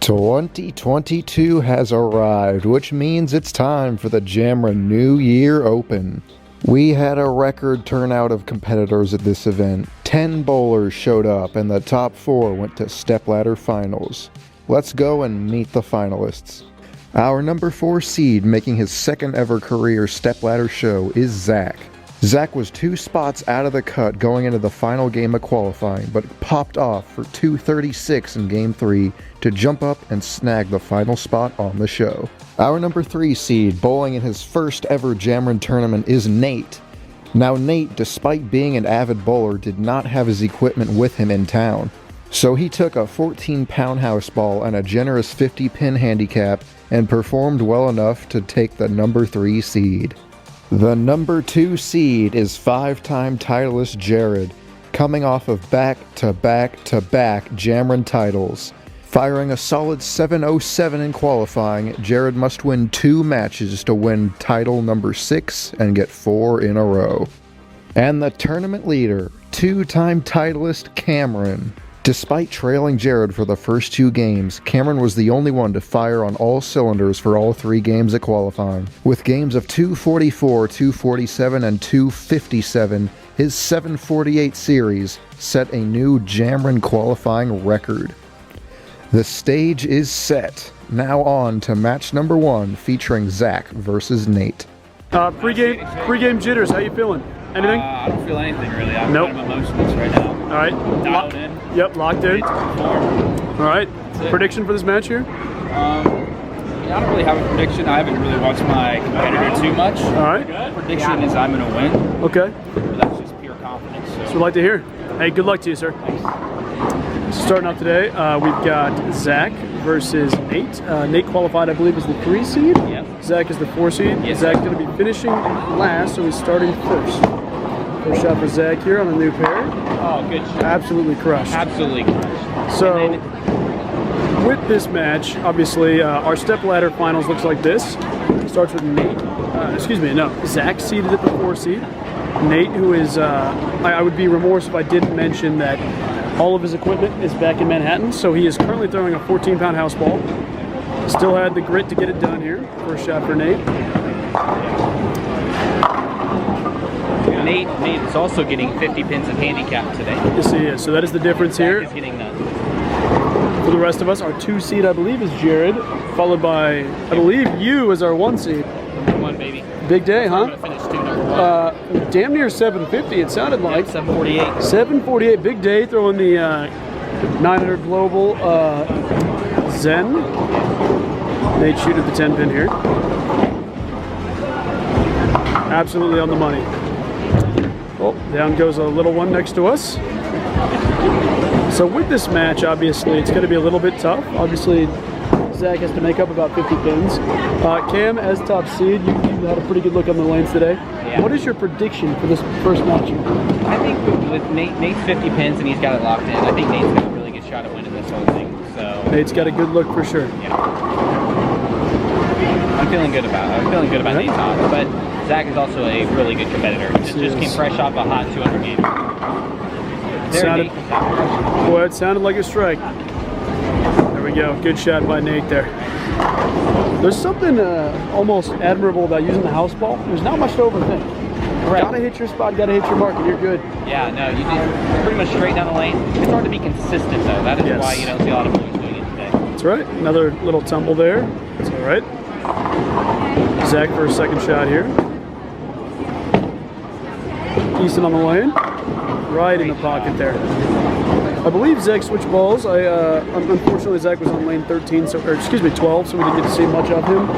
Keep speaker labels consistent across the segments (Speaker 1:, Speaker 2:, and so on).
Speaker 1: 2022 has arrived, which means it's time for the Jameron New Year Open. We had a record turnout of competitors at this event. 10 bowlers showed up and the top 4 went to Stepladder finals. Let's go and meet the finalists. Our number 4 seed making his second ever career Stepladder show is Zach. Zach was 2 spots out of the cut going into the final game of qualifying, but popped off for 236 in Game 3 to jump up and snag the final spot on the show. Our number 3 seed, bowling in his first ever Jameron tournament, is Nate. Now Nate, despite being an avid bowler, did not have his equipment with him in town. So he took a 14-pound house ball and a generous 50-pin handicap and performed well enough to take the number 3 seed. The number 2 seed is 5-time titleist Jared, coming off of back-to-back-to-back Jameron titles. Firing a solid 707 in qualifying, Jared must win 2 matches to win title number 6 and get 4 in a row. And the tournament leader, 2-time titleist Cameron. Despite trailing Jared for the first 2 games, Cameron was the only one to fire on all cylinders for all 3 games of qualifying. With games of 244, 247, and 257, his 748 series set a new Jameron qualifying record. The stage is set. Now on to match number 1 featuring Zach versus Nate.
Speaker 2: Pre-game jitters, how you feeling? Anything?
Speaker 3: I don't feel anything really. I'm
Speaker 2: nope.
Speaker 3: kind of emotionless right now.
Speaker 2: All right.
Speaker 3: Dialed in.
Speaker 2: Yep, locked in. All right. Prediction for this match here?
Speaker 3: Yeah, I don't really have a prediction. I haven't really watched my competitor too much.
Speaker 2: All right.
Speaker 3: Prediction is I'm going to win.
Speaker 2: Okay.
Speaker 3: But that's just pure confidence.
Speaker 2: So we'd like to hear. Hey, good luck to you, sir.
Speaker 3: Thanks.
Speaker 2: So starting off today, we've got Zach versus Nate. Nate qualified, I believe, as the 3 seed.
Speaker 3: Yep.
Speaker 2: Zach is the 4 seed.
Speaker 3: Yes.
Speaker 2: Zach's going to be finishing last, so he's starting first. First shot for Zach here on the new pair.
Speaker 3: Oh, good shot.
Speaker 2: Absolutely crushed.
Speaker 3: Absolutely crushed.
Speaker 2: So, with this match, obviously, our stepladder finals looks like this. Starts with Nate. Zach seated at the 4 seed. Nate, who is, I would be remorse if I didn't mention that all of his equipment is back in Manhattan, so he is currently throwing a 14-pound house ball. Still had the grit to get it done here. First shot for Nate.
Speaker 3: Nate is also getting 50 pins of handicap today.
Speaker 2: Yes, he is. So that is the difference here.
Speaker 3: Zach is getting none.
Speaker 2: For the rest of us, our 2 seed, I believe, is Jared, followed by, I believe, you as our 1 seed.
Speaker 3: Come on, baby.
Speaker 2: Big day, huh?
Speaker 3: I'm going to finish number 1.
Speaker 2: Damn near 750, it sounded like.
Speaker 3: Yep, 748.
Speaker 2: 748, big day, throwing the 900 global Zen. Nate shooting at the 10 pin here. Absolutely on the money. Oh, down goes a little one next to us. So with this match, obviously, it's going to be a little bit tough. Obviously, Zach has to make up about 50 pins. Cam, as top seed, you had a pretty good look on the lanes today.
Speaker 3: Yeah.
Speaker 2: What is your prediction for this first match?
Speaker 3: I think with Nate's 50 pins and he's got it locked in, I think Nate's got a really good shot at winning this whole thing. So
Speaker 2: Nate's got a good look for sure.
Speaker 3: Yeah. I'm feeling good about Nate's odds, but Zach is also a really good competitor. Just came fresh off a hot 200 game.
Speaker 2: Boy, it sounded like a strike. There we go. Good shot by Nate there. There's something almost admirable about using the house ball. There's not much to overthink.
Speaker 3: Right.
Speaker 2: Gotta hit your spot, gotta hit your mark, and you're good.
Speaker 3: Yeah, no, you just pretty much straight down the lane. It's hard to be consistent, though. That is why you don't see a lot of boys doing it today.
Speaker 2: That's right. Another little tumble there. That's all right. Zach for a second shot here. Decent on the lane. Right in the pocket there. I believe Zach switched balls. Unfortunately, Zach was on lane 13, 12, so we didn't get to see much of him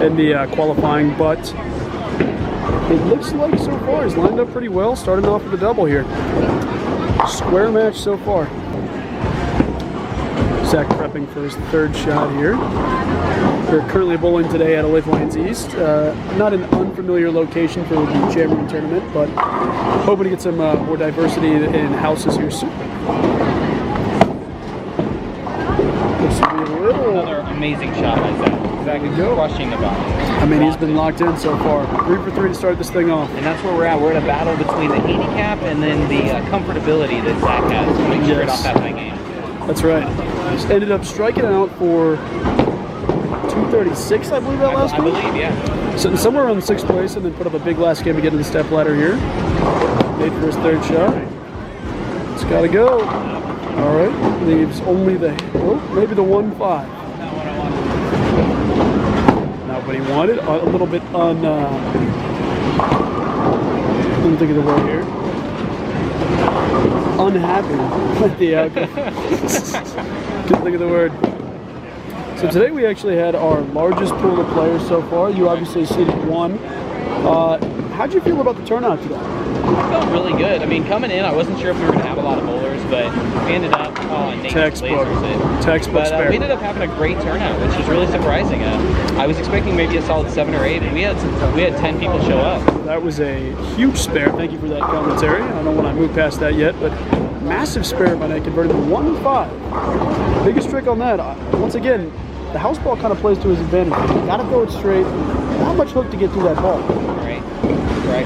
Speaker 2: in the qualifying, but it looks like so far he's lined up pretty well, starting off with a double here. Square match so far. Zach prepping for his 3rd shot here. We're currently bowling today at Olive Lanes East. Not an unfamiliar location for the Jameron tournament, but hoping to get some more diversity in houses here soon.
Speaker 3: Another amazing shot by Zach. Zach is crushing the ball.
Speaker 2: I mean, he's been locked in so far. 3 for 3 to start this thing off.
Speaker 3: And that's where we're at. We're in a battle between the handicap and then the comfortability that Zach has coming straight off that high game.
Speaker 2: That's right. Just ended up striking out for 236, I believe, that last
Speaker 3: I
Speaker 2: week.
Speaker 3: believe, yeah.
Speaker 2: Sitting somewhere around 6th place, and then put up a big last game to get in the step ladder here. Made for his 3rd shot. It's got to go. All right, leaves only the, maybe the 1-5. Not what he wanted. A little bit let me think of the word here. Unhappy with the outcome. Couldn't think of the word. So today we actually had our largest pool of players so far. You obviously seeded 1. How'd you feel about the turnout today?
Speaker 3: I felt really good. I mean, coming in, I wasn't sure if we were going to have a lot of bowlers, but we ended up
Speaker 2: Textbook spare.
Speaker 3: We ended up having a great turnout, which was really surprising. I was expecting maybe a solid 7 or 8, and we had 10 people show up.
Speaker 2: That was a huge spare. Thank you for that commentary. I don't want to move past that yet, but massive spare by Nick, converted to 1-5. Biggest trick on that. Once again, the house ball kind of plays to his advantage. You got to throw it straight. Not much hook to get through that ball.
Speaker 3: Right.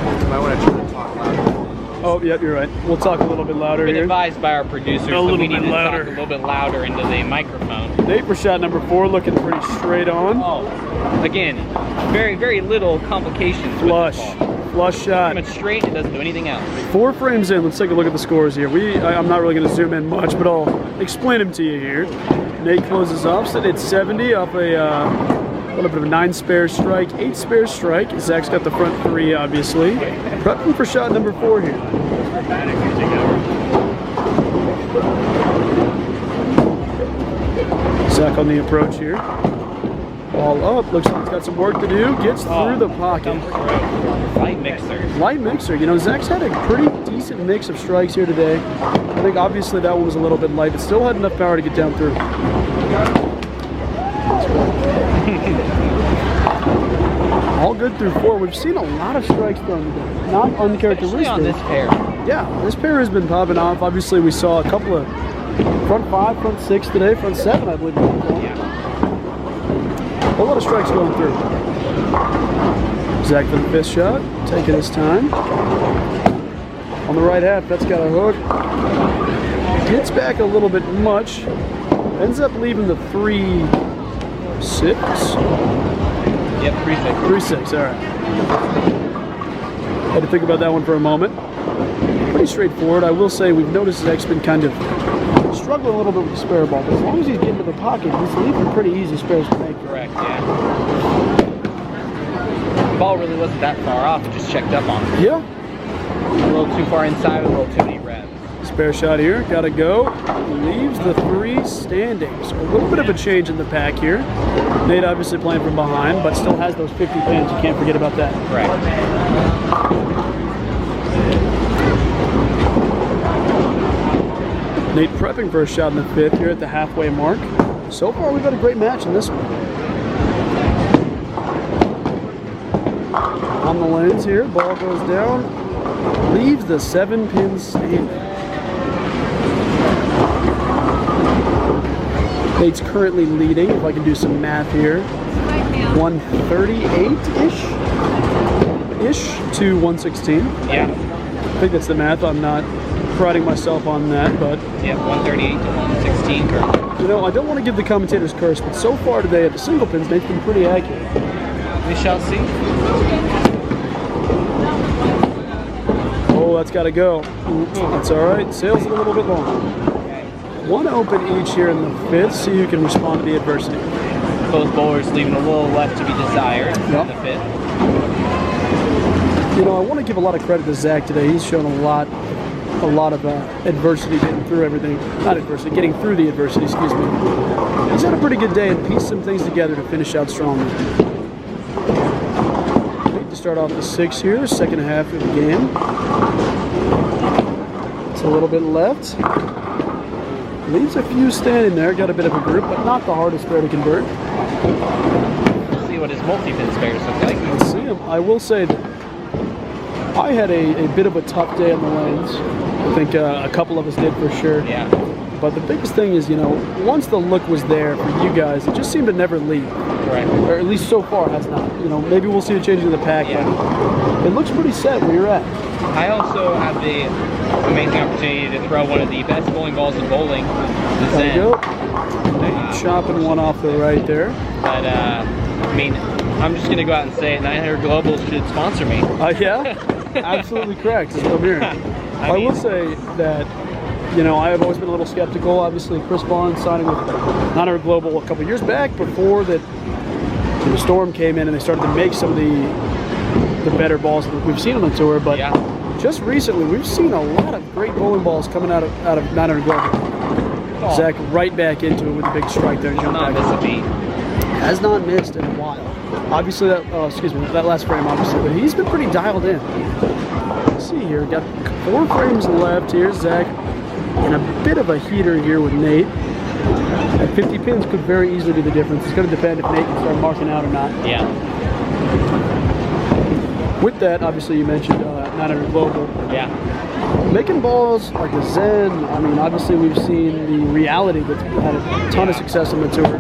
Speaker 4: I want to try to talk louder.
Speaker 2: Oh, yep, you're right. We'll talk a little bit louder
Speaker 3: Been
Speaker 2: here.
Speaker 3: advised by our producers that we need to talk a little bit louder into the microphone.
Speaker 2: Nate for shot number 4, looking pretty straight on.
Speaker 3: Oh, again, very, very little complications.
Speaker 2: Flush.
Speaker 3: With this ball.
Speaker 2: Flush shot.
Speaker 3: Pretty much straight. It doesn't do anything else.
Speaker 2: 4 frames in. Let's take a look at the scores here. I'm not really going to zoom in much, but I'll explain them to you here. Nate closes off, sitting at 70 off a little bit of a 9 spare strike, 8 spare strike. Zach's got the front 3, obviously. Prepping for shot number 4 here. Zach on the approach here. Ball up, looks like he's got some work to do. Gets through the pocket.
Speaker 3: Light mixer.
Speaker 2: Light mixer. You know, Zach's had a pretty decent mix of strikes here today. I think obviously that one was a little bit light, but still had enough power to get down through. All good through 4. We've seen a lot of strikes thrown today. Not uncharacteristic.
Speaker 3: Especially on this pair.
Speaker 2: Yeah, this pair has been popping off. Obviously, we saw a couple of front 5, front 6 today, front 7, I believe.
Speaker 3: Yeah.
Speaker 2: A lot of strikes going through. Zach for the 5th shot, taking his time. On the right half, that's got a hook. Gets back a little bit much. Ends up leaving the 3-6.
Speaker 3: Yep, 3-6.
Speaker 2: 3-6, all right. Had to think about that one for a moment. Pretty straightforward. I will say we've noticed Zach's been kind of struggling a little bit with the spare ball, but as long as he's getting to the pocket, he's leaving pretty easy spares to make.
Speaker 3: Correct, yeah. The ball really wasn't that far off. It just checked up on him.
Speaker 2: Yeah.
Speaker 3: A little too far inside, a little too many reps.
Speaker 2: Spare shot here, gotta go. Leaves the 3 standing. So a little bit of a change in the pack here. Nate obviously playing from behind, but still has those 50 pins. You can't forget about that.
Speaker 3: Right.
Speaker 2: Nate prepping for a shot in the 5th here at the halfway mark. So far, we've had a great match in this one. On the lanes here, ball goes down. Leaves the 7 pins standing. Nate's currently leading, if I can do some math here. 138-ish to 116.
Speaker 3: Yeah.
Speaker 2: I think that's the math. I'm not priding myself on that, but
Speaker 3: Yep, 138 to 116 currently.
Speaker 2: you know, I don't want to give the commentators curse, but so far today at the single pins, Nate's been pretty accurate.
Speaker 3: We shall see.
Speaker 2: Oh, that's got to go. That's all right. Sails a little bit long. 1 open each here in the 5th, so you can respond to the adversity.
Speaker 3: Both bowlers leaving a little left to be desired
Speaker 2: Yep.
Speaker 3: in the 5th.
Speaker 2: You know, I want to give a lot of credit to Zach today. He's shown a lot of adversity getting through everything. Not adversity, getting through the adversity, excuse me. He's had a pretty good day and pieced some things together to finish out strongly. Need to start off the 6 here, second half of the game. It's a little bit left. Leaves a few standing there, got a bit of a group, but not the hardest pair to convert.
Speaker 3: Let's see what his multi-pin spares look like.
Speaker 2: Let's see him. I will say that I had a bit of a tough day on the lanes. I think a couple of us did for sure.
Speaker 3: Yeah.
Speaker 2: But the biggest thing is, you know, once the look was there for you guys, it just seemed to never leave.
Speaker 3: Right.
Speaker 2: Or at least so far has not. You know, maybe we'll see a change in the pack.
Speaker 3: Yeah.
Speaker 2: But it looks pretty set where you're at.
Speaker 3: I also have the amazing opportunity to throw one of the best bowling balls in bowling.
Speaker 2: There you go. Chopping one off the right there.
Speaker 3: But, I mean, I'm just going to go out and say it. 900 Global should sponsor me.
Speaker 2: Yeah, absolutely correct. That's what I'm hearing. I will say that, you know, I have always been a little skeptical. Obviously, Chris Barnes signing with 900 Global a couple years back before that the storm came in and they started to make some of the better balls that we've seen on the tour. But just recently, we've seen a lot of great bowling balls coming out of 900 Global. Zach right back into it with a big strike there. Jump back.
Speaker 3: Miss a beat.
Speaker 2: Has not missed in a while. Obviously, that last frame, obviously, but he's been pretty dialed in. Let's see here, got 4 frames left here. Zach in a bit of a heater here with Nate. At 50 pins could very easily be the difference. It's going to depend if Nate can start marking out or not.
Speaker 3: Yeah.
Speaker 2: With that, obviously, you mentioned 900 Global.
Speaker 3: Yeah.
Speaker 2: Making balls like a Zen, I mean, obviously we've seen the reality that's had a ton of success on the tour.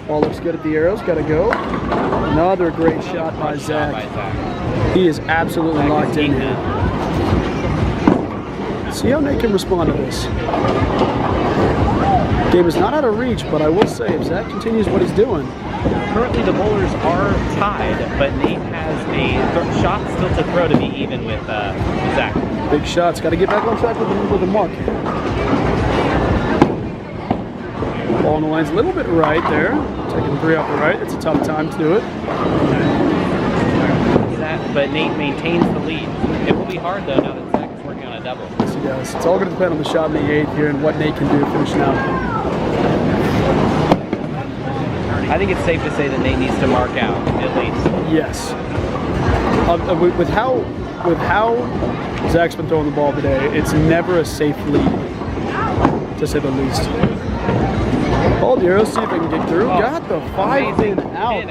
Speaker 2: Ball looks good at the arrows, gotta go. Another great shot by Zach. He is absolutely locked in here. See how Nate can respond to this. Game is not out of reach, but I will say, if Zach continues what he's doing.
Speaker 3: Currently the bowlers are tied, but Nate has a shot still to throw to be even with Zach.
Speaker 2: Big shots, got to get back on track with the mark. Ball on the line's a little bit right there. Taking 3 off the right, it's a tough time to do it.
Speaker 3: But Nate maintains the lead. It will be hard though now that Zach is working on a double.
Speaker 2: Yes, he does. It's all going to depend on the shot in the 8th here and what Nate can do finishing out.
Speaker 3: I think it's safe to say that Nate needs to mark out, at least.
Speaker 2: Yes. With how Zach's been throwing the ball today, it's never a safe lead, to say the least. Ball the arrow, see if they can get through. Got the 5 pin out.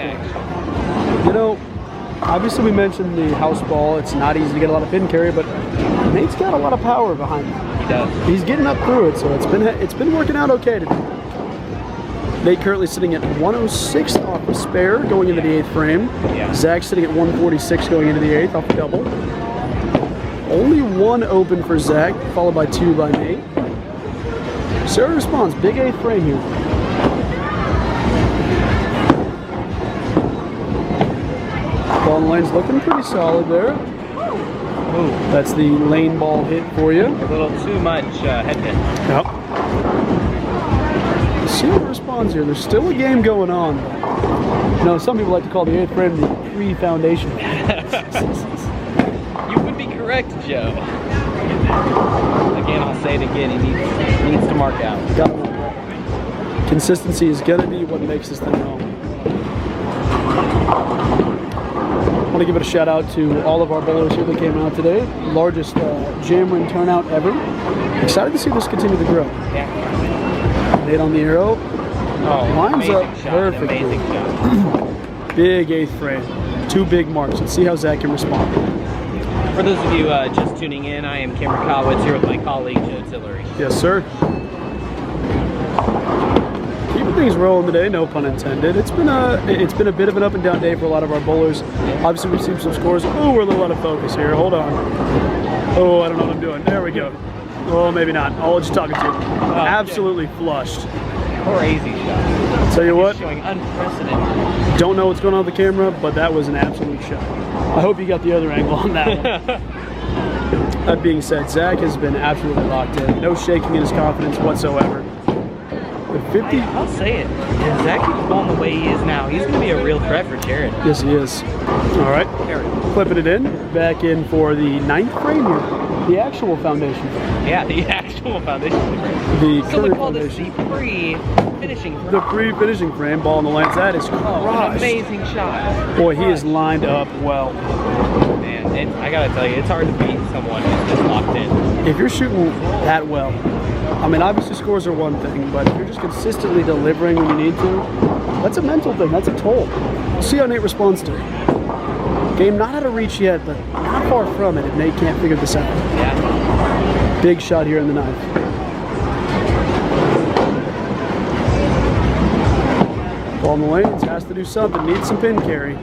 Speaker 2: You know, obviously we mentioned the house ball. It's not easy to get a lot of pin carry, but Nate's got a lot of power behind him.
Speaker 3: He does.
Speaker 2: He's getting up through it, so it's been working out okay today. Nate currently sitting at 106 off the spare going into the 8th frame.
Speaker 3: Yeah.
Speaker 2: Zach sitting at 146 going into the 8th off the double. Only 1 open for Zach, followed by 2 by Nate. Sarah responds, big 8th frame here. Ball in the lane's looking pretty solid there. Ooh, that's the lane ball hit for you.
Speaker 3: A little too much head hit.
Speaker 2: Yep. See what responds here. There's still a game going on. You know, some people like to call the 8th frame the pre-foundation.
Speaker 3: You would be correct, Joe. Again, I'll say it again. He needs to mark out.
Speaker 2: Consistency is going to be what makes this thing home. I want to give it a shout out to all of our bowlers here that came out today. Largest Jameron turnout ever. Excited to see this continue to grow.
Speaker 3: Yeah.
Speaker 2: Nate on the arrow.
Speaker 3: Oh,
Speaker 2: lines up
Speaker 3: shot,
Speaker 2: perfectly.
Speaker 3: amazing shot.
Speaker 2: Big 8th frame. 2 big marks. Let's see how Zach can respond.
Speaker 3: For those of you just tuning in, I am Cameron Kowitz here with my colleague Joe Tillery.
Speaker 2: Yes, sir. Keeping things rolling today, no pun intended. It's been a bit of an up and down day for a lot of our bowlers. Obviously, we've seen some scores. Oh, we're a little out of focus here. Hold on. Oh, I don't know what I'm doing. There we go. Oh, maybe not. I'll let you talk it to. Absolutely flushed.
Speaker 3: Crazy shot.
Speaker 2: Tell you what.
Speaker 3: Showing unprecedented.
Speaker 2: Don't know what's going on with the camera, but that was an absolute shot. I hope you got the other angle on that one. That being said, Zach has been absolutely locked in. No shaking in his confidence whatsoever. The 50.
Speaker 3: I'll say it. If Zach keeps going the way he is now, he's going to be a real threat for Jared.
Speaker 2: Yes, he is. All right. Flipping it in. Back in for the 9th frame here. The actual foundation frame.
Speaker 3: Yeah, the actual foundation frame.
Speaker 2: The
Speaker 3: So we
Speaker 2: current
Speaker 3: call this
Speaker 2: foundation.
Speaker 3: the pre-finishing frame.
Speaker 2: The pre-finishing frame. Ball on the lines. That is
Speaker 3: An
Speaker 2: crushed.
Speaker 3: amazing shot.
Speaker 2: Boy, he is lined up well.
Speaker 3: Man, I got to tell you, it's hard to beat someone who's just locked in.
Speaker 2: If you're shooting that well, I mean, obviously scores are one thing, but if you're just consistently delivering when you need to, that's a mental thing. That's a toll. We'll see how Nate responds to it. Game not out of reach yet, but not far from it if Nate can't figure this out.
Speaker 3: Yeah.
Speaker 2: Big shot here in the 9th. Ball in the lanes, has to do something, needs some pin carry.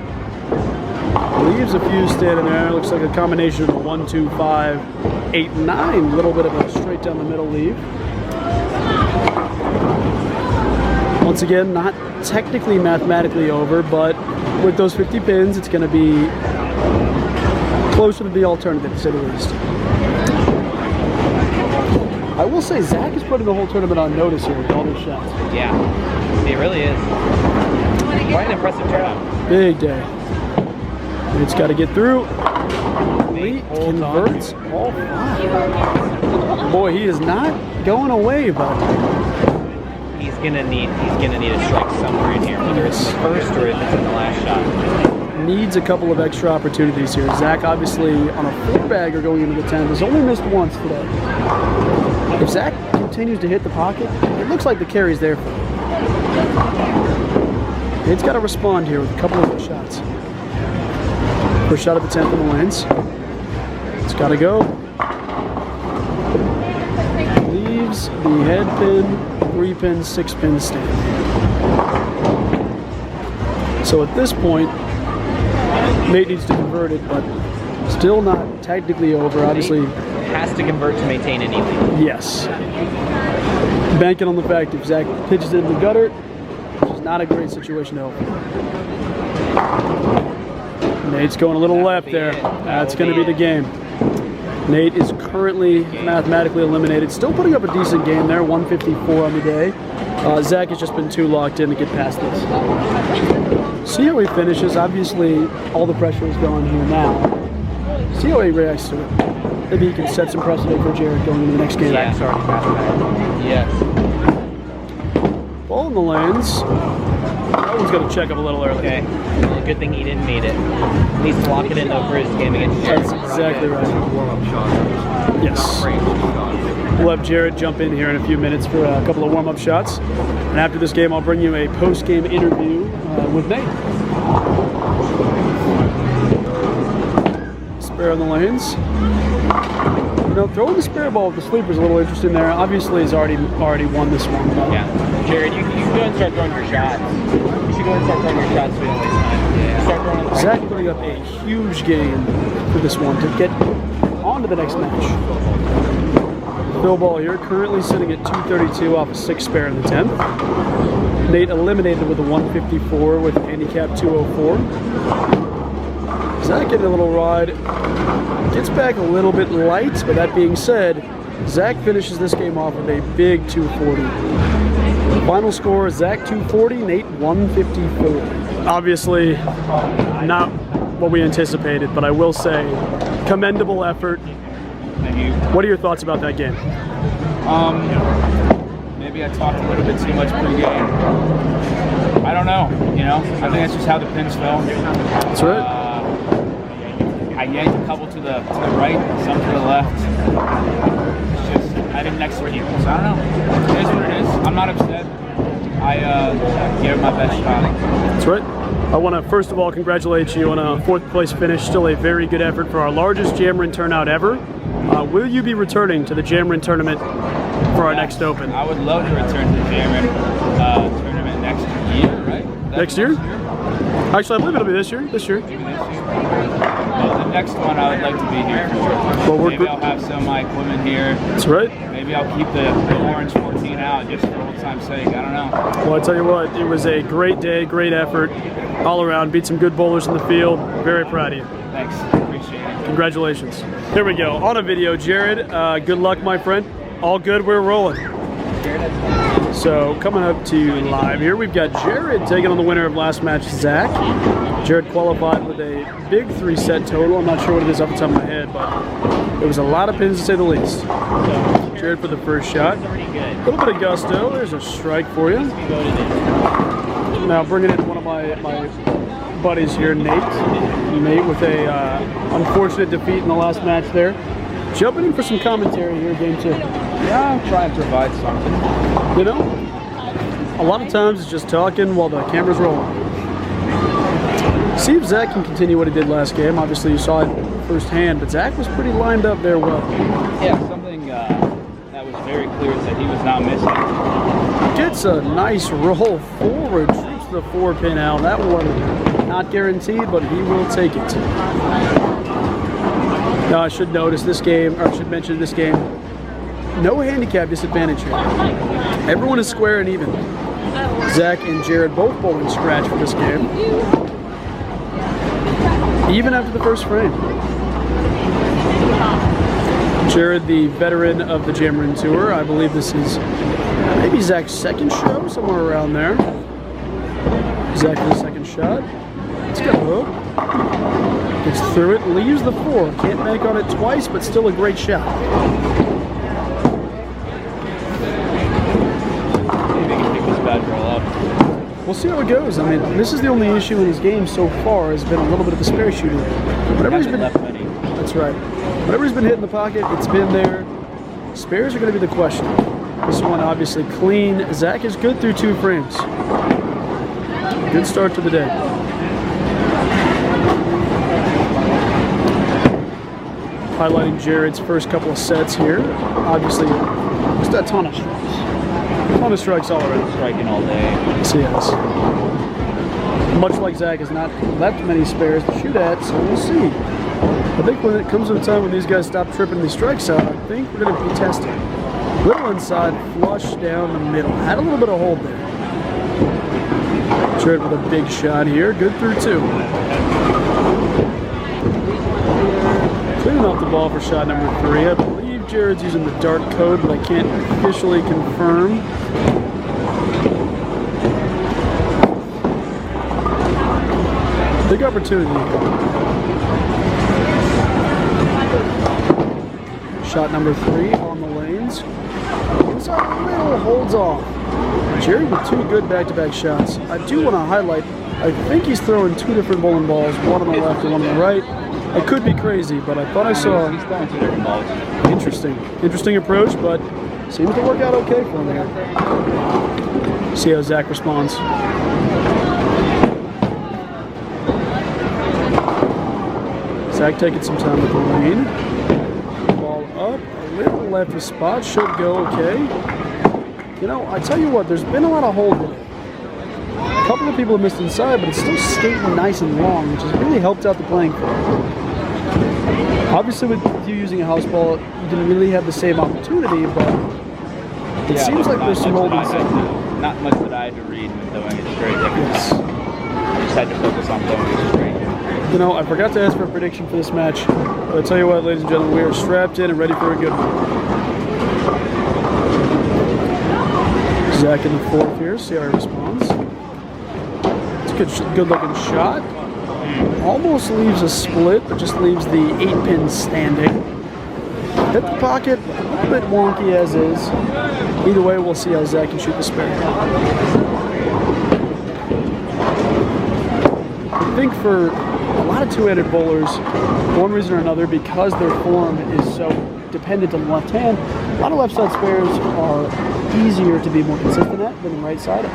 Speaker 2: Leaves a few standing there. Looks like a combination of a 1, 2, 5, 8, 9. A little bit of a straight down the middle leave. Once again, not technically mathematically over, but with those 50 pins, it's going to be closer to the alternative, to say the least. I will say Zach is putting the whole tournament on notice here with all these shots.
Speaker 3: Yeah, he really is. Quite an impressive turnout.
Speaker 2: Big day. It's got to get through. Lee converts all 5. Boy, he is not going away, but
Speaker 3: he's gonna need a strike somewhere in here, whether it's the first or if it's in the last shot.
Speaker 2: Needs a couple of extra opportunities here. Zach obviously on a 4-bagger going into the 10th has only missed once today. If Zach continues to hit the pocket, it looks like the carry's there for him. It's got to respond here with a couple of good shots. First shot at the 10th in the lanes. It's got to go. Leaves the head pin, 3 pin, 6 pin stand. So at this point, Nate needs to convert it, but still not technically over. Obviously,
Speaker 3: has to convert to maintain any lead.
Speaker 2: Yes. Banking on the fact if Zach pitches it in the gutter, which is not a great situation to open. Nate's going a little left there. That's going to be the game. Nate is currently mathematically eliminated. Still putting up a decent game there, 154 on the day. Zach has just been too locked in to get past this. See how he finishes. Obviously, all the pressure is going here now. See how he reacts to it. Maybe he can set some precedent for Jared going into the next game.
Speaker 3: Yeah. Yes.
Speaker 2: Ball in the lanes. That one's going to check up a little early.
Speaker 3: Okay. Well, good thing he didn't need it. At least lock it in though for his game against Jared.
Speaker 2: That's exactly right. Yes. We'll have Jared jump in here in a few minutes for a couple of warm-up shots. And after this game, I'll bring you a post-game interview with Nate. Spare on the lanes. You know, throwing the spare ball with the sleeper is a little interesting there. Obviously, he's already won this one.
Speaker 3: Yeah. Jared, you can go and start throwing your shots. You should go and start throwing your shots so we don't waste time. Yeah. Start throwing the
Speaker 2: Zach putting up a huge game for this one to get on to the next match. Phil ball here, currently sitting at 232 off a 6 spare in the 10th. Nate eliminated with a 154 with a handicap 204. Zach getting a little ride. Gets back a little bit light, but that being said, Zach finishes this game off with a big 240. The final score, Zach 240, Nate 154. Obviously, not what we anticipated, but I will say, commendable effort.
Speaker 4: Thank you.
Speaker 2: What are your thoughts about that game?
Speaker 4: Maybe I talked a little bit too much pre-game. I don't know, you know? I think that's just how the pins fell.
Speaker 2: That's right.
Speaker 4: I yanked a couple to the right, some to the left. It's just, I didn't execute. So I don't know. It is what it is. I'm not upset. I gave it my best shot.
Speaker 2: That's right. I want to first of all congratulate you on a 4th place finish. Still a very good effort for our largest Jameron turnout ever. Will you be returning to the Jameron tournament for our next Open?
Speaker 4: I would love to return to the Jameron tournament next year, right?
Speaker 2: Next year? Actually, I believe it'll be this year.
Speaker 4: Maybe this year. Well, the next one I would like to be here for sure.
Speaker 2: Well,
Speaker 4: maybe I'll have some of my equipment here.
Speaker 2: That's right.
Speaker 4: Maybe I'll keep the orange 14 out just for old time's sake. I don't know.
Speaker 2: Well, I tell you what, it was a great day, great effort all around. Beat some good bowlers in the field. Very proud of you.
Speaker 4: Thanks. Appreciate it.
Speaker 2: Congratulations. Here we go. On a video, Jared. Good luck, my friend. All good. We're rolling. So coming up to you live here, we've got Jared taking on the winner of last match, Zach. Jared qualified with a big 3-set total. I'm not sure what it is off the top of my head, but it was a lot of pins to say the least. So Jared for the first shot. A little bit of gusto. There's a strike for you. Now bringing in one of my buddies here, Nate. Nate with a unfortunate defeat in the last match there. Jumping in for some commentary here, game 2.
Speaker 4: Yeah, I'll try and provide something.
Speaker 2: You know, a lot of times it's just talking while the camera's rolling. See if Zach can continue what he did last game. Obviously, you saw it firsthand, but Zach was pretty lined up there well.
Speaker 4: Yeah, something that was very clear is that he was not missing.
Speaker 2: Gets a nice roll forward, troops to the 4-pin out. That one not guaranteed, but he will take it. Now I should notice this game, or I should mention this game, no handicap disadvantage here. Everyone is square and even. Zach and Jared both bowling scratch for this game. Even after the first frame. Jared, the veteran of the Jameron Tour. I believe this is maybe Zach's second show, somewhere around there. Zach for the second shot. Let's go hook. Gets through it, leaves the 4. Can't make on it twice, but still a great shot.
Speaker 3: Maybe he can pick this bad girl up.
Speaker 2: We'll see how it goes. I mean, this is the only issue in his game so far has been a little bit of a spare shooting. Whatever he's been, that's right. Whatever he's been hitting the pocket, it's been there. Spares are going to be the question. This one obviously clean. Zach is good through 2 frames. Good start to the day. Highlighting Jared's first couple of sets here. Obviously, just a ton of strikes. A ton of strikes all around.
Speaker 3: Striking all day.
Speaker 2: Yes, he has. Much like Zach has not left many spares to shoot at, so we'll see. I think when it comes to the time when these guys stop tripping these strikes out, I think we're going to be testing. Little inside, flush down the middle. Had a little bit of hold there. Jared with a big shot here. Good through 2. Cleaning off the ball for shot number 3. I believe Jared's using the dark code, but I can't officially confirm. Big opportunity. Shot number 3 on the lanes. Inside the middle, holds off. Jared with 2 good back-to-back shots. I do want to highlight, I think he's throwing 2 different bowling balls, one on the left and one on the right. I could be crazy, but I thought I saw.
Speaker 3: He's throwing 2 different balls.
Speaker 2: Interesting approach, but seems to work out okay for him there. See how Zach responds. Zach taking some time with the lane. Ball up, a little left of spot, should go okay. You know, I tell you what, there's been a lot of hold with it. A couple of people have missed inside, but it's still skating nice and long, which has really helped out the playing field. Obviously, with you using a house ball, you didn't really have the same opportunity, but it seems like there's some hold inside.
Speaker 3: Not much that I had to read when throwing it straight. Yes. Just had to focus on throwing it straight.
Speaker 2: You know, I forgot to ask for a prediction for this match, but I tell you what, ladies and gentlemen, we are strapped in and ready for a good one. Zach in the 4th here, see how he responds. It's a good looking shot. Almost leaves a split, but just leaves the 8-pin standing. Hit the pocket, a little bit wonky as is. Either way, we'll see how Zach can shoot the spare. I think for a lot of 2-handed bowlers, for one reason or another, because their form is so dependent on the left hand, a lot of left side spares are easier to be more consistent at than the right side.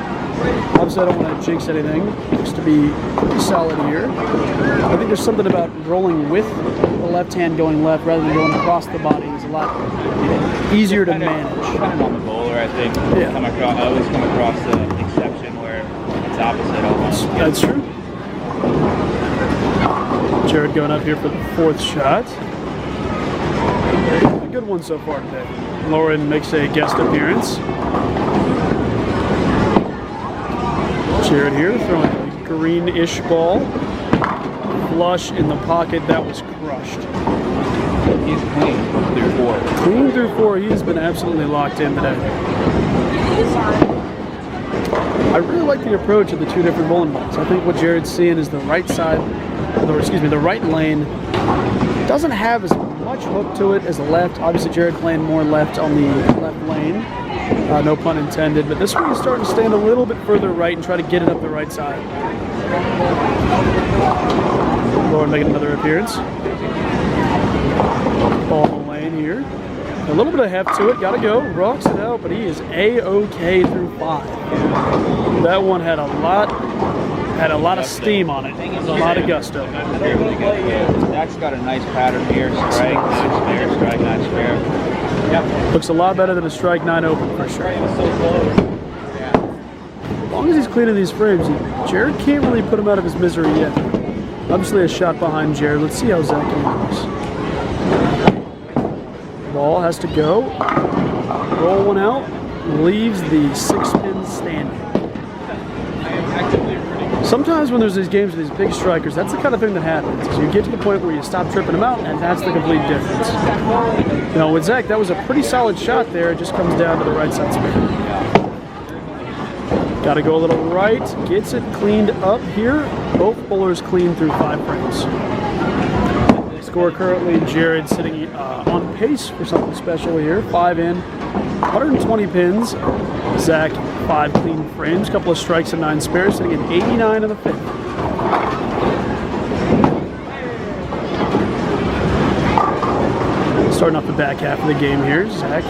Speaker 2: Obviously, I don't want to jinx anything, just to be pretty solid here. I think there's something about rolling with the left hand going left rather than going across the body is a lot easier to manage.
Speaker 3: Depending on the bowler, I think.
Speaker 2: Yeah.
Speaker 3: I always come across the exception where it's opposite almost.
Speaker 2: That's true. Jared going up here for the 4th shot. A good one so far today. Lauren makes a guest appearance. Jared here throwing a greenish ball. Flush in the pocket, that was crushed.
Speaker 3: He's clean through 4.
Speaker 2: Clean through 4, he's been absolutely locked in today. I really like the approach of the 2 different bowling balls. I think what Jared's seeing is the right side, or excuse me, the right lane doesn't have as much hook to it as the left. Obviously, Jared playing more left on the left lane. No pun intended, but this one is starting to stand a little bit further right and try to get it up the right side. Lauren making another appearance. Ball in the lane here. A little bit of heft to it, gotta go. Rocks it out, but he is A-OK through 5. That one had a lot of steam on it. A lot of gusto.
Speaker 3: Zach's got a nice pattern here. Strike, not spare, strike, not spare. Yep.
Speaker 2: Looks a lot better than a strike 9 open for sure. As long as he's cleaning these frames, Jared can't really put him out of his misery yet. Obviously a shot behind Jared. Let's see how Zach handles. Ball has to go. Roll one out. Leaves the 6-pin standing. Sometimes when there's these games with these big strikers, that's the kind of thing that happens. Is you get to the point where you stop tripping them out, and that's the complete difference. You know, with Zach, that was a pretty solid shot there. It just comes down to the right side spin. Got to go a little right. Gets it cleaned up here. Both bowlers clean through 5 frames. Score currently, Jared sitting on pace for something special here. 5 in, 120 pins. Zach, 5 clean frames, couple of strikes and 9 spares, sitting at 89 in the 5th. Starting off the back half of the game here, Zach.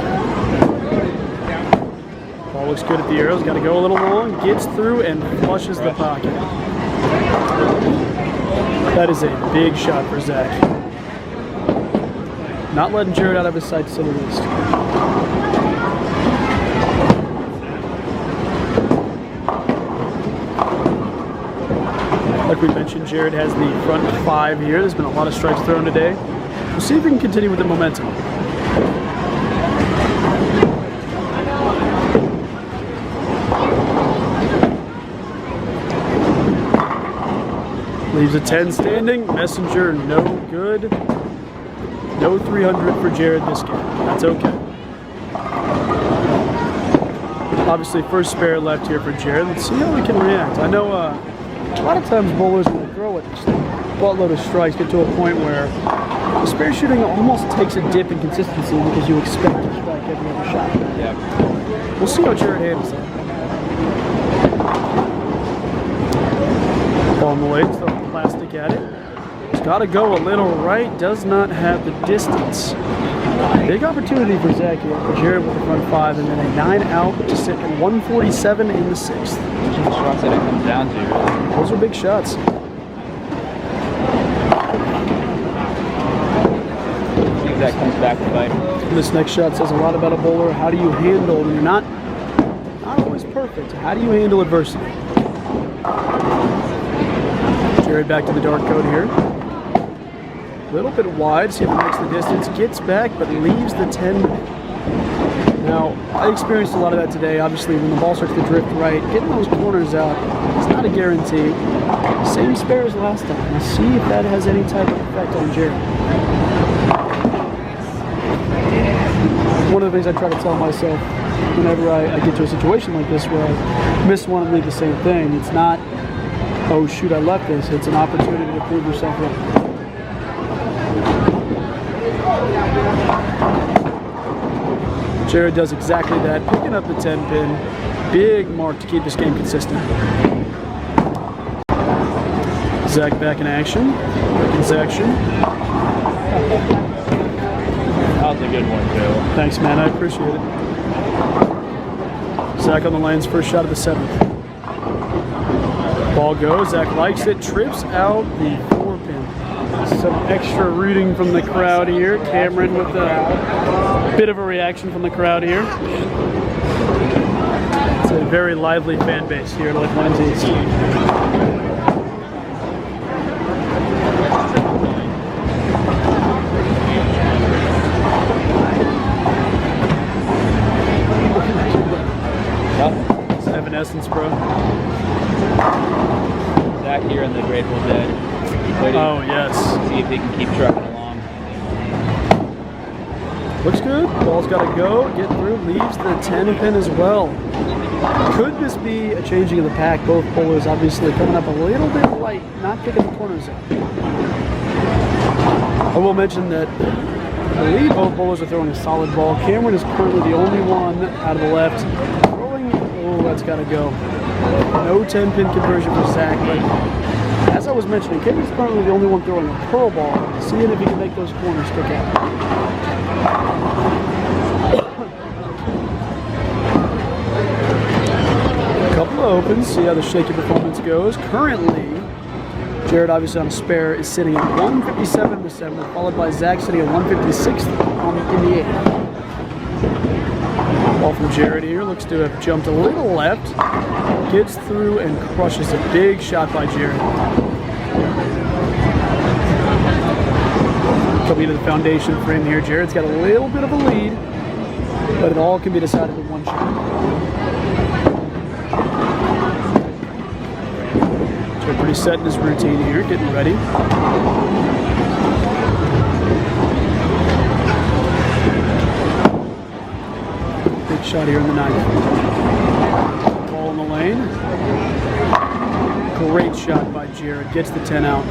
Speaker 2: Ball looks good at the arrows, got to go a little long, gets through and flushes the pocket. That is a big shot for Zach. Not letting Jared out of his sight, to say the least. Like we mentioned, Jared has the front 5 here. There's been a lot of strikes thrown today. We'll see if we can continue with the momentum. Leaves a 10 standing. Messenger, no good. No 300 for Jared this game. That's okay. Obviously, first spare left here for Jared. Let's see how we can react. I know a lot of times bowlers, when they throw a buttload of strikes, get to a point where the spare shooting almost takes a dip in consistency because you expect to strike every other shot.
Speaker 3: Yeah.
Speaker 2: We'll see how Jared handles that. Ball on the way, throw plastic at it. He's got to go a little right, does not have the distance. Big opportunity for Zach here, for Jared with the front 5, and then a 9 out to sit at 147 in the 6th.
Speaker 3: Shots that it comes down to, really.
Speaker 2: Those are big shots.
Speaker 3: I think that comes back to bite.
Speaker 2: This next shot says a lot about a bowler. How do you handle when you're not always perfect? How do you handle adversity? Jared back to the dark code here. A little bit wide, see if it makes the distance. Gets back, but leaves the 10. Now, I experienced a lot of that today. Obviously, when the ball starts to drift right, getting those corners out is not a guarantee. Same spare as last time. Let's see if that has any type of effect on Jared. One of the things I try to tell myself whenever I get to a situation like this where I miss one and leave the same thing, it's not, oh shoot, I left this. It's an opportunity to prove yourself right. Jared does exactly that, picking up the 10 pin. Big mark to keep this game consistent. Zach back in action. Back in action.
Speaker 3: That was a good one, too.
Speaker 2: Thanks, man. I appreciate it. Zach on the lane's first shot of the 7th. Ball goes. Zach likes it. Trips out the 4-pin. Some extra rooting from the crowd here. Cameron with a bit of a reaction from the crowd here. It's a very lively fan base here at Lake Lindsay's. Evanescence, bro.
Speaker 3: Zach here in the Grateful Dead.
Speaker 2: Oh, yes.
Speaker 3: See if he can keep trucking along.
Speaker 2: Looks good. Ball's got to go. Get through. Leaves the 10 pin as well. Could this be a changing of the pack? Both bowlers obviously coming up a little bit light, not picking the corners up. I will mention that I believe both bowlers are throwing a solid ball. Cameron is currently the only one out of the left. Throwing, oh, that's got to go. No 10 pin conversion for Zach, but as I was mentioning, Cameron's currently the only one throwing a pearl ball, seeing if he can make those corners stick out. Couple of opens, see how the shaky performance goes. Currently, Jared, obviously on a spare, is sitting at 157 in the 7th, followed by Zach sitting at 156 in the 8th. Ball from Jared here. Looks to have jumped a little left. Gets through and crushes a big shot by Jared. Coming into the foundation frame here. Jared's got a little bit of a lead, but it all can be decided with one shot. Jared pretty set in his routine here, getting ready. Big shot here in the ninth. Ball in the lane. Great shot by Jared. Gets the 10 out.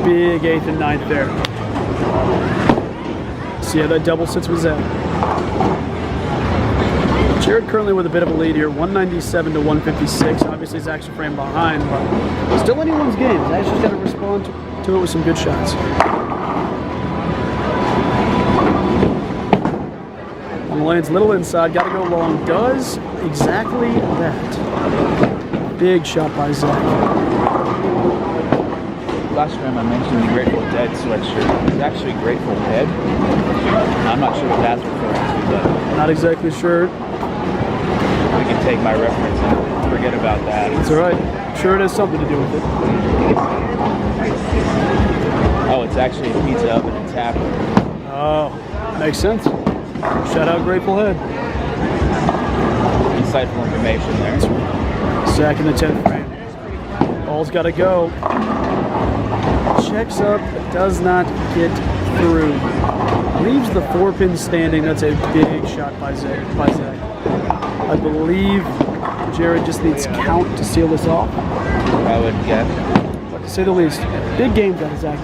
Speaker 2: Big 8th and 9th there. See how that double sits with Zach. Jared currently with a bit of a lead here, 197 to 156. Obviously Zach's a frame behind, but still anyone's game. Zach's just got to respond to it with some good shots. On the lane's little inside, got to go long. Does exactly that. Big shot by Zach.
Speaker 4: Last time I mentioned the Grateful Dead sweatshirt. It's actually Grateful Dead. I'm not sure what that's referring to, but
Speaker 2: Not exactly sure.
Speaker 4: we can take my reference and forget about that.
Speaker 2: It's all right. Sure, it has something to do with it.
Speaker 4: Oh, it's actually a pizza oven and tap.
Speaker 2: Oh, makes sense. Shout out Grateful Head.
Speaker 4: Insightful information there.
Speaker 2: Zach in the 10th frame. Ball's got to go. Checks up, but does not get through. Leaves the 4-pin standing. That's a big shot by Zach. I believe Jared just needs count to seal this off.
Speaker 4: I would guess.
Speaker 2: But to say the least, big game out of Zach.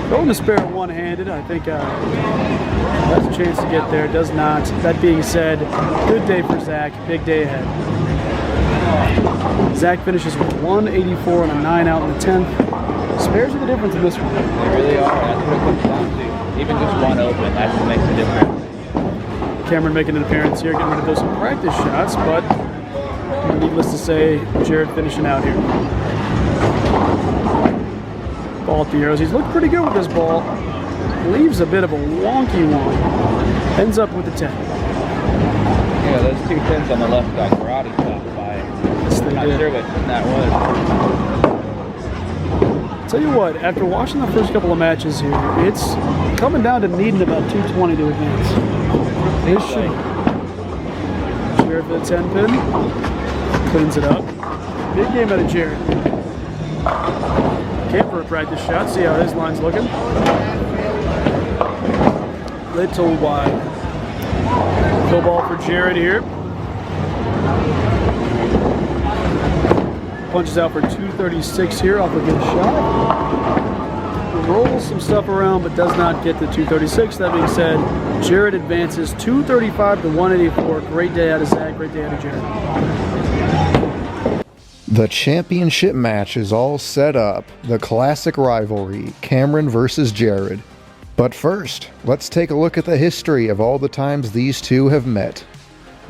Speaker 2: Going to spare one-handed, I think has a chance to get there. Does not. That being said, good day for Zach. Big day ahead. Zach finishes with 184 and a 9 out in the 10th. Spares are the difference in this one.
Speaker 4: They really are. That's what it comes down to. Even just one open, that just makes a difference.
Speaker 2: Cameron making an appearance here, getting rid of those some practice shots, but needless to say, Jared finishing out here. Ball at the arrows. He's looked pretty good with this ball. Leaves a bit of a wonky one. Ends up with the 10.
Speaker 4: Yeah, those 2 10s on the left got karate chopped by it.
Speaker 2: Yes, they
Speaker 4: I'm not
Speaker 2: did.
Speaker 4: sure what that was.
Speaker 2: Tell you what, after watching the first couple of matches here, it's coming down to needing about 220 to advance. This should. Jared for the 10 pin. Cleans it up. Big game out of Jared. Camp for a practice shot. See how his line's looking. Little wide. Go ball for Jared here. Punches out for 236 here off a good shot. Rolls some stuff around, but does not get to 236. That being said, Jared advances 235 to 184. Great day out of Zach. Great day out of Jared.
Speaker 1: The championship match is all set up. The classic rivalry, Cameron versus Jared. But first, let's take a look at the history of all the times these two have met.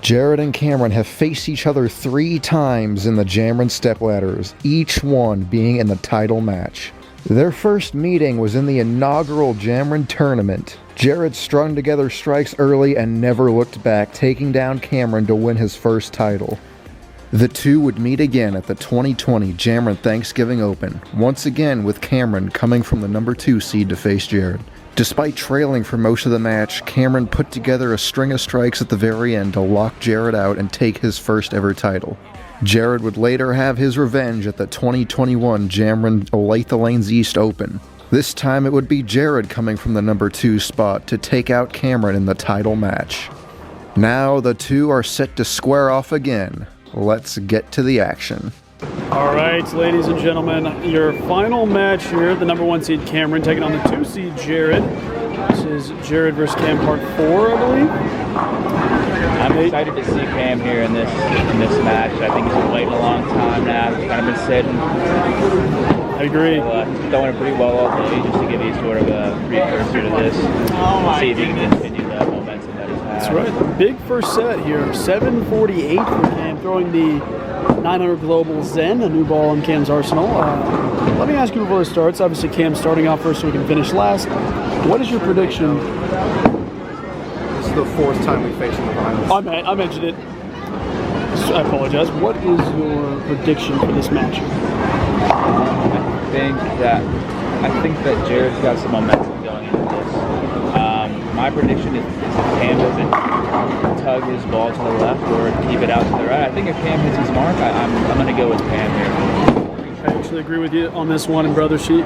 Speaker 1: Jared and Cameron have faced each other 3 times in the Jameron Stepladders, each one being in the title match. Their first meeting was in the inaugural Jameron tournament. Jared strung together strikes early and never looked back, taking down Cameron to win his first title. The two would meet again at the 2020 Jameron Thanksgiving Open, once again with Cameron coming from the number 2 seed to face Jared. Despite trailing for most of the match, Cameron put together a string of strikes at the very end to lock Jared out and take his first ever title. Jared would later have his revenge at the 2021 Jameron Olathe Lanes East Open. This time it would be Jared coming from the number 2 spot to take out Cameron in the title match. Now the two are set to square off again. Let's get to the action.
Speaker 2: All right, ladies and gentlemen, your final match here, the number 1 seed Cameron taking on the 2 seed Jared. This is Jared versus Cam part 4, I believe.
Speaker 4: I'm excited to see Cam here in this match. I think he's been waiting a long time now. He's kind of been sitting.
Speaker 2: I agree.
Speaker 4: So, he's throwing it pretty well all day just to give you sort of a precursor to this. See if he can continue the momentum that he's had.
Speaker 2: That's right. Big first set here. 748 for Cam, throwing the 900 Global Zen, a new ball in Cam's arsenal. Let me ask you before it starts. Obviously, Cam's starting off first so we can finish last. What is your prediction
Speaker 5: the fourth time we faced in the finals.
Speaker 2: I mentioned it. I apologize. What is your prediction for this match?
Speaker 3: I think that Jared's got some momentum going into this. My prediction is if Cam doesn't tug his ball to the left or keep it out to the right. I think if Cam hits his mark, I'm going to go with Cam here.
Speaker 2: I actually agree with you on this one in Brother Sheet.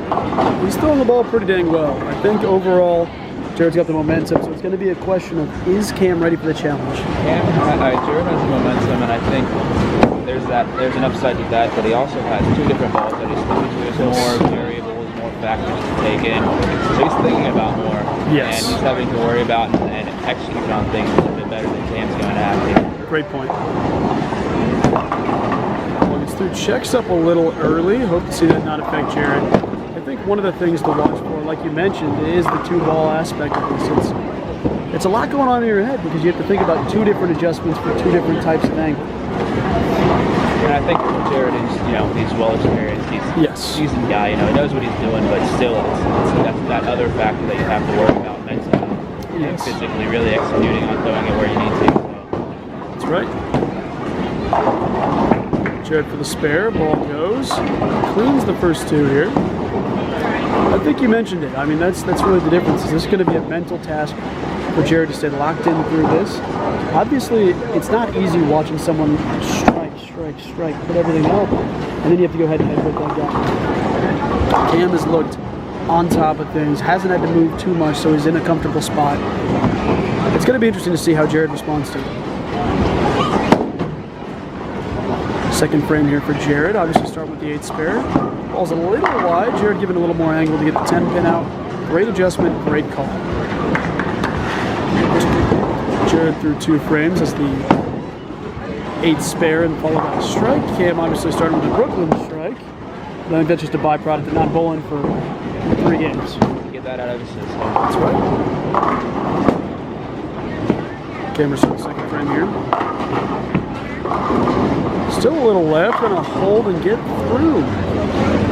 Speaker 2: He's throwing the ball pretty dang well. I think overall, Jared's got the momentum, so it's going to be a question of, is Cam ready for the challenge?
Speaker 3: Jared has the momentum, and I think there's an upside to that, but he also has two different balls that he's throwing to. There's more variables, more factors to take in. So he's thinking about more.
Speaker 2: Yes.
Speaker 3: And he's having to worry about and execute on things a little bit better than Cam's going to have to.
Speaker 2: Great point. Well, gets through, checks up a little early. Hope to see that not affect Jared. I think one of the things to watch for, like you mentioned, is the two-ball aspect of this. It's a lot going on in your head because you have to think about two different adjustments for two different types of angles.
Speaker 3: And I think Jared is, he's well experienced. He's a seasoned guy. He knows what he's doing, but still, that's that other factor that you have to worry about mentally and physically, really executing on throwing it where you need to.
Speaker 2: That's right. Jared for the spare. Ball goes. Cleans the first two here. I think you mentioned it. I mean, that's really the difference. Is this going to be a mental task for Jared to stay locked in through this? Obviously, it's not easy watching someone strike, put everything up, and then you have to go head-to-head with that guy. Cam has looked on top of things, hasn't had to move too much, so he's in a comfortable spot. It's going to be interesting to see how Jared responds to it. Second frame here for Jared. Obviously, start with the 8 spare. Ball's a little wide. Jared giving a little more angle to get the 10 pin out. Great adjustment, great call. Jared through 2 frames as the 8 spare and followed by a strike. Cam obviously starting with a Brooklyn strike. I think that's just a byproduct of not bowling for 3 games.
Speaker 3: Get that out of his system.
Speaker 2: That's right. Camera's on the second frame here. Still a little left, gonna hold and get through.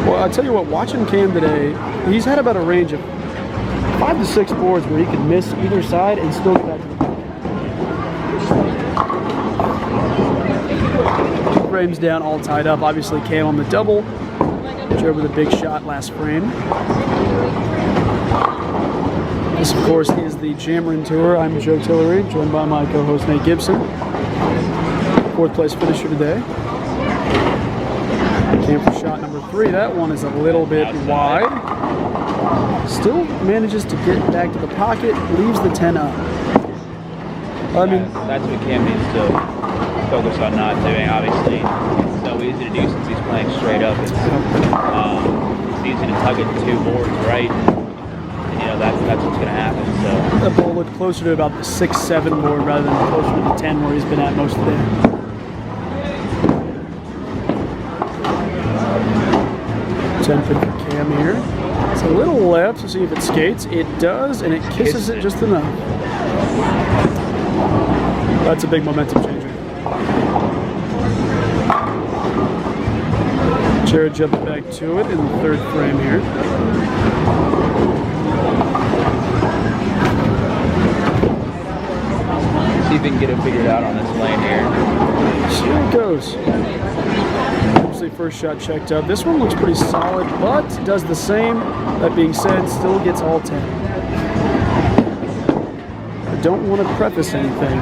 Speaker 2: Well, I'll tell you what, watching Cam today, he's had about a range of 5 to 6 boards where he could miss either side and still get back to the ball. 2 frames down, all tied up. Obviously, Cam on the double. Jared with a big shot last frame. This, of course, is the Jameron Tour. I'm Joe Tillery, joined by my co-host Nate Gibson. 4th place finisher today. Cam for shot number 3. That one is a little bit wide. Still manages to get back to the pocket, leaves the 10 up. I mean,
Speaker 3: that's what Cam needs to focus on not doing. Obviously, it's so easy to do since he's playing straight up. It's easy to tug it to 2 boards, right? And, that's what's going to happen. So
Speaker 2: the ball looked closer to about the 6-7 board rather than closer to the 10 where he's been at most of the day. For Cam here. It's a little left to see if it skates. It does, and it kisses it just enough. That's a big momentum changer. Jared jumped back to it in the 3rd frame here.
Speaker 3: See if we can get it figured out on this lane here.
Speaker 2: See how it goes. First shot checked up. This one looks pretty solid, but does the same. That being said, still gets all 10. I don't want to preface anything,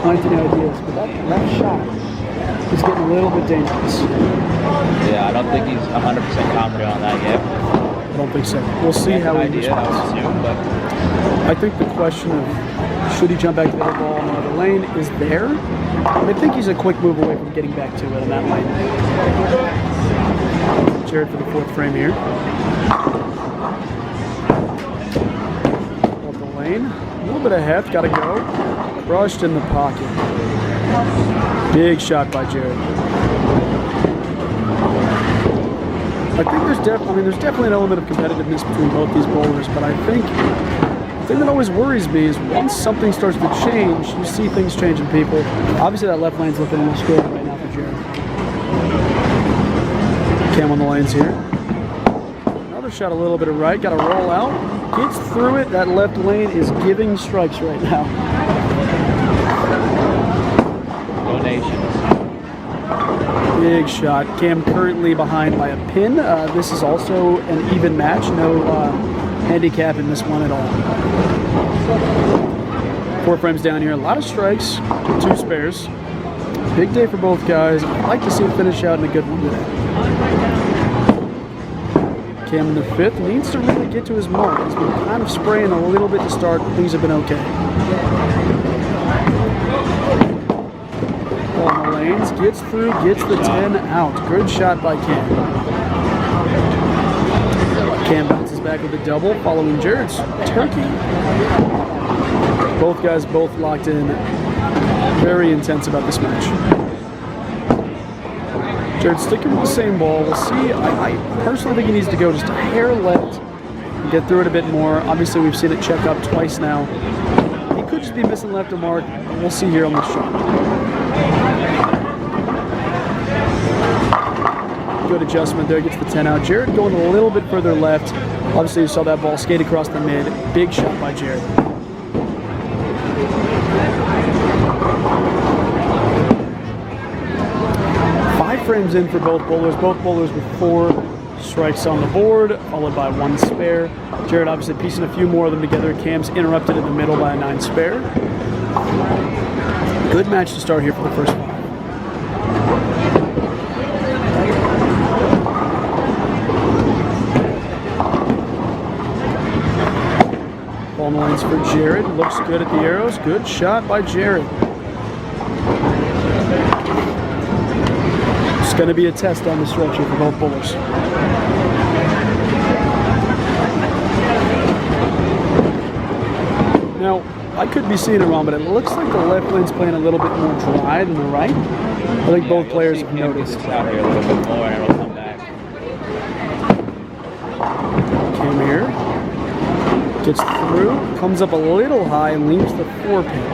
Speaker 2: planting ideas, but that shot is getting a little bit dangerous.
Speaker 3: Yeah, I don't think he's 100% confident on that yet.
Speaker 2: I don't think so. We'll see how he responds. I think the question of should he jump back to the other ball on the other lane is there. I think he's a quick move away from getting back to it in that lane. Jared for the 4th frame here. Up the lane. A little bit of heft, gotta go. Crushed in the pocket. Big shot by Jared. I think there's definitely an element of competitiveness between both these bowlers, but I think the thing that always worries me is once something starts to change, you see things change in people. Obviously, that left lane's looking a little scary right now for Jared. Cam on the lanes here. Another shot a little bit of right, got to roll out. Gets through it. That left lane is giving strikes right now.
Speaker 3: combinations.
Speaker 2: Big shot. Cam currently behind by a pin. This is also an even match. No handicap in this one at all. 4 frames down here. A lot of strikes. 2 spares. Big day for both guys. I'd like to see him finish out in a good one today. Cam in the 5th needs to really get to his mark. He's been kind of spraying a little bit to start. Things have been okay. Ball in the lanes, gets through, gets the 10 out. Good shot by Cam. Cam bounces back with a double, following Jared's turkey. Both guys both locked in. Very intense about this match. Jared sticking with the same ball. We'll see. I personally think he needs to go just a hair left and get through it a bit more. Obviously, we've seen it check up twice now. He could just be missing left of mark. We'll see here on this shot. Good adjustment there. Gets the 10 out. Jared going a little bit further left. Obviously, you saw that ball skate across the mid. Big shot by Jared. Frames in for both bowlers with 4 strikes on the board, followed by 1 spare. Jared obviously piecing a few more of them together. Cam's interrupted in the middle by a 9 spare. Good match to start here for the first 5. Ball in the lanes for Jared. Looks good at the arrows. Good shot by Jared. Going to be a test on the stretch here for both bowlers. Now, I could be seeing it wrong, but it looks like the left lane's playing a little bit more dry than the right. I think both players have noticed.
Speaker 3: Out here a little bit more, and it'll come back.
Speaker 2: Cam here gets through, comes up a little high, and leaves the 4 pin.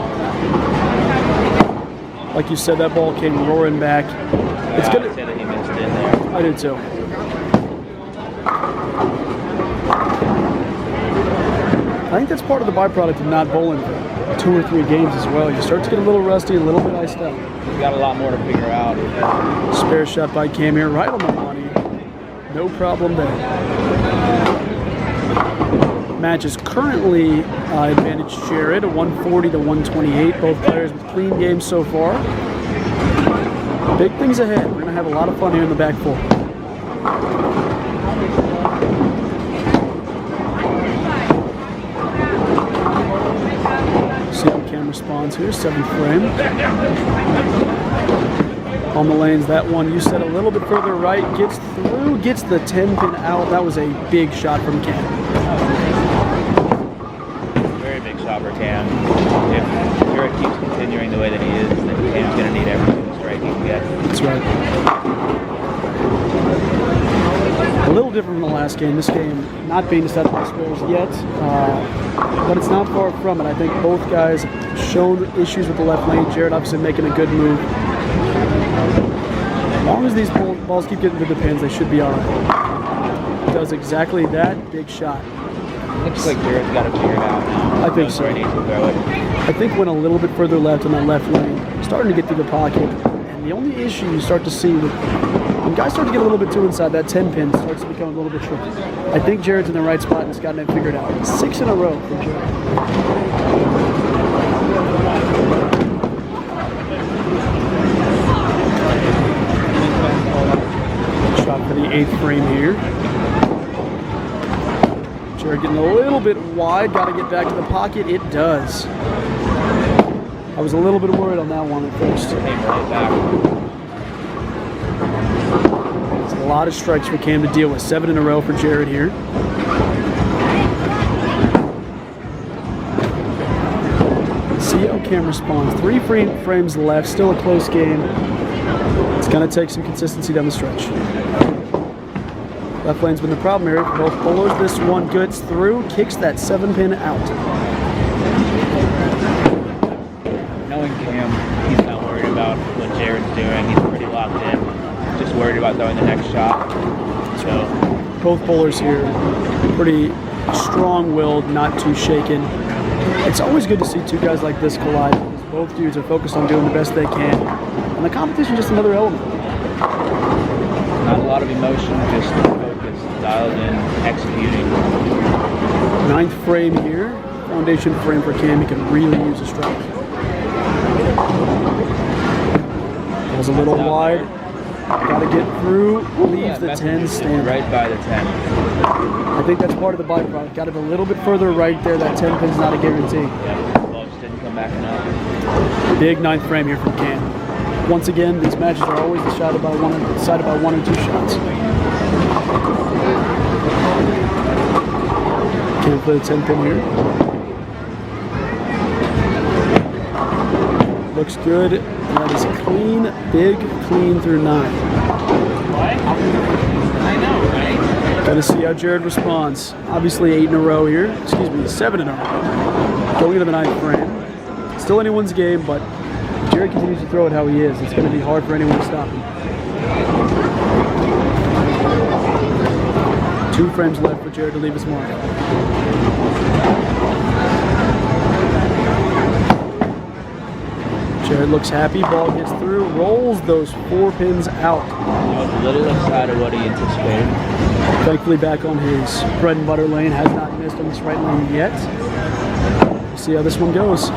Speaker 2: Like you said, that ball came roaring back. It's good.
Speaker 3: I'd say that he missed in there.
Speaker 2: I do too. I think that's part of the byproduct of not bowling for 2 or 3 games as well. You start to get a little rusty, a little bit iced out.
Speaker 3: We've got a lot more to figure out.
Speaker 2: Spare shot by Cam here, right on the money. No problem there. Match is currently advantage Jared, 140 to 128. Both players with clean games so far. Big things ahead. We're going to have a lot of fun here in the back 4. See how Cam responds here. 7th frame. On the lanes, that one you said a little bit further right. Gets through, gets the 10 pin out. That was a big shot from Cam.
Speaker 3: Very big shot for Cam. If Jared keeps continuing the way that he is, then Cam's going to need everything.
Speaker 2: That's right. A little different from the last game. This game not being decided by spares yet, but it's not far from it. I think both guys have shown issues with the left lane. Jared obviously making a good move. As long as these balls keep getting to the pins, they should be all right. Does exactly that. Big shot.
Speaker 3: Looks like Jared's got it figured out now.
Speaker 2: I think so.
Speaker 3: Where he needs to throw it.
Speaker 2: I think went a little bit further left on that left lane, starting to get through the pocket. The only issue you start to see when guys start to get a little bit too inside, that 10 pin starts to become a little bit tricky. I think Jared's in the right spot and has gotten it figured out. 6 in a row for Jared. Shot for the 8th frame here. Jared getting a little bit wide, got to get back to the pocket. It does. I was a little bit worried on that one at first. It's a lot of strikes for Cam to deal with. 7 in a row for Jared here. See how Cam responds. 3 frames left, still a close game. It's going to take some consistency down the stretch. Left lane's been the problem here for both bowlers. This one gets through, kicks that 7 pin out.
Speaker 3: Knowing Cam, he's not worried about what Jared's doing. He's pretty locked in. Just worried about throwing the next shot. So
Speaker 2: both bowlers here pretty strong-willed, not too shaken. It's always good to see 2 guys like this collide because both dudes are focused on doing the best they can. the competition, just another element.
Speaker 3: Not a lot of emotion, just focus, dialed in, executing.
Speaker 2: 9th frame here. Foundation frame for Cam. He can really use a strike. Ball's a little wide. Got to get through. Leaves the 10 stand.
Speaker 3: Right by the 10.
Speaker 2: I think that's part of the byproduct. Got to be a little bit further right there. That 10 pin's not a guarantee.
Speaker 3: Yeah, the ball just didn't come back enough.
Speaker 2: Big 9th frame here from Cam. Once again, these matches are always decided by one or two shots. Cam play the 10 pin here. Looks good. That is clean, big clean through 9.
Speaker 4: I know, right?
Speaker 2: Gotta see how Jared responds. Obviously 8 in a row here. Excuse me, 7 in a row. Going into the 9th frame. Still anyone's game, but if Jared continues to throw it how he is, it's gonna be hard for anyone to stop him. 2 frames left for Jared to leave his mark. Jared looks happy, ball gets through, rolls those 4 pins out.
Speaker 3: A little inside of what he anticipated.
Speaker 2: Thankfully back on his bread and butter lane, has not missed on this right lane yet. We'll see how this one goes.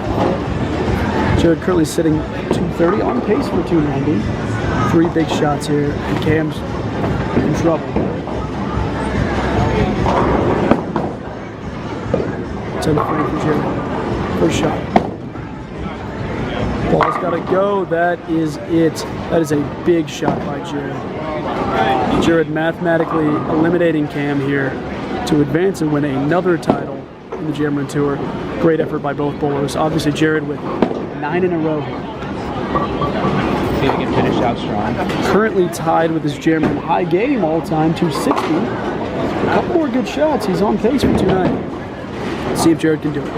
Speaker 2: Jared currently sitting 230, on pace for 290. 3 big shots here, and Cam's in trouble. 10th frame for Jared. First shot. Ball's got to go. That is it. That is a big shot by Jared. Jared mathematically eliminating Cam here to advance and win another title in the Jameron Tour. Great effort by both bowlers. Obviously, Jared with 9 in a row.
Speaker 3: See if he can finish out strong.
Speaker 2: Currently tied with his Jameron high game all-time, 260. A couple more good shots. He's on pace for 290. Let's see if Jared can do it.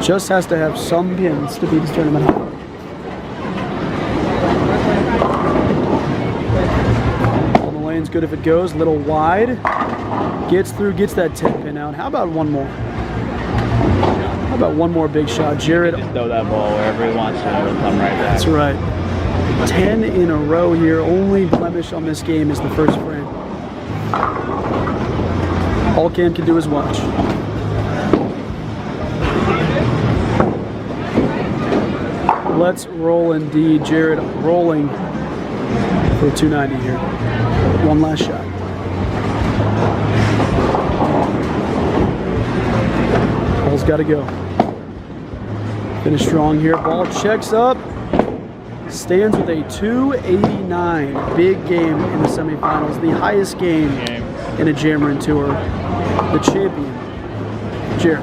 Speaker 2: Just has to have some pins to beat this tournament high. All the lane's good if it goes. Little wide. Gets through, gets that 10 pin out. How about one more? How about one more big shot? Jared.
Speaker 3: Just throw that ball wherever he wants to and it'll come right back.
Speaker 2: That's right. 10 in a row here. Only blemish on this game is the first frame. All Cam can do is watch. Let's roll indeed. Jared rolling for 290 here. One last shot. Ball's got to go. Finish strong here. Ball checks up. Stands with a 289. Big game in the semifinals. The highest game in a Jameron Tour. The champion, Jared.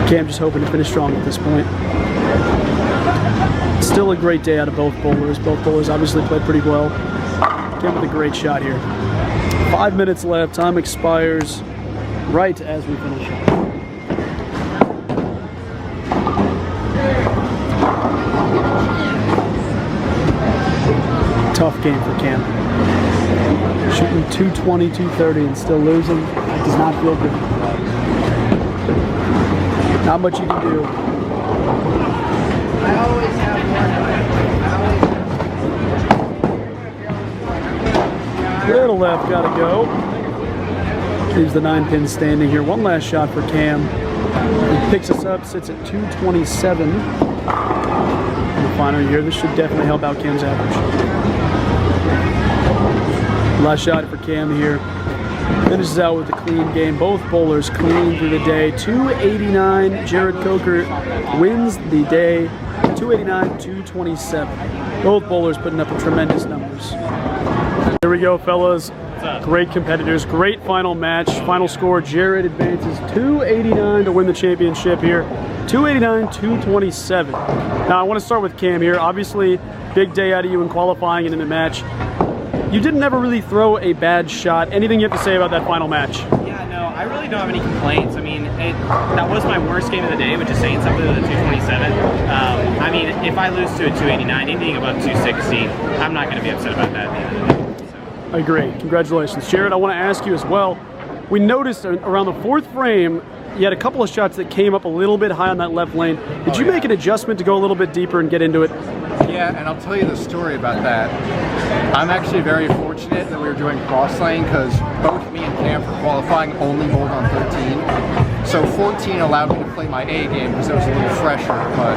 Speaker 2: Cam just hoping to finish strong at this point. Still a great day out of both bowlers. Both bowlers obviously played pretty well. Cam with a great shot here. 5 minutes left. Time expires right as we finish up. Tough game for Cam. Shooting 220, 230 and still losing. That does not feel good. Not much you can do.
Speaker 6: I always have one.
Speaker 2: Little left, gotta go. Leaves the 9 pin standing here. One last shot for Cam. He picks us up, sits at 227 in the final year. This should definitely help out Cam's average. Last shot for Cam here. Finishes out with a clean game. Both bowlers clean through the day. 289. Jared Coker wins the day. 289, 227. Both bowlers putting up tremendous numbers. There we go, fellas. Great competitors. Great final match. Final score, Jared advances 289 to win the championship here. 289, 227. Now, I want to start with Cam here. Obviously, big day out of you in qualifying and in the match. You didn't ever really throw a bad shot. Anything you have to say about that final match?
Speaker 7: Yeah, no, I really don't have any complaints. I mean, that was my worst game of the day, which is saying something to the 227. I mean, if I lose to a 289, anything above 260, I'm not going to be upset about that at the end of the day. So.
Speaker 2: I agree. Congratulations. Jared, I want to ask you as well. We noticed around the 4th frame, You had a couple of shots that came up a little bit high on that left lane. Did you make an adjustment to go a little bit deeper and get into it?
Speaker 5: Yeah, and I'll tell you the story about that. I'm actually very fortunate that we were doing cross lane because both me and Cam for qualifying only bowled on 13. So 14 allowed me to play my A game because it was a little fresher, but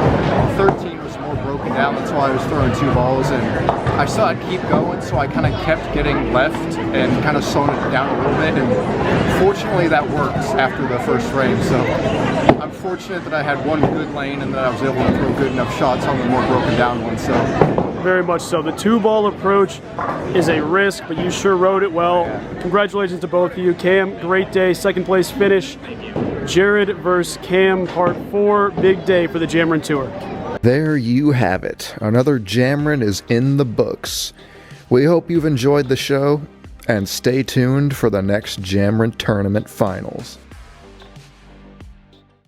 Speaker 5: 13 was more broken down. That's why I was throwing 2 balls, and I saw it keep going, so I kind of kept getting left and kind of slowing it down a little bit. And fortunately, that works after the first frame. So I'm fortunate that I had one good lane and that I was able to throw good enough shots on the more broken down ones. So
Speaker 2: very much so. The 2-ball approach is a risk, but you sure rode it well. Congratulations to both of you. Cam, great day, second place finish. Jared versus Cam, part 4, big day for the Jameron Tour.
Speaker 1: There you have it. Another Jameron is in the books. We hope you've enjoyed the show, and stay tuned for the next Jameron Tournament Finals.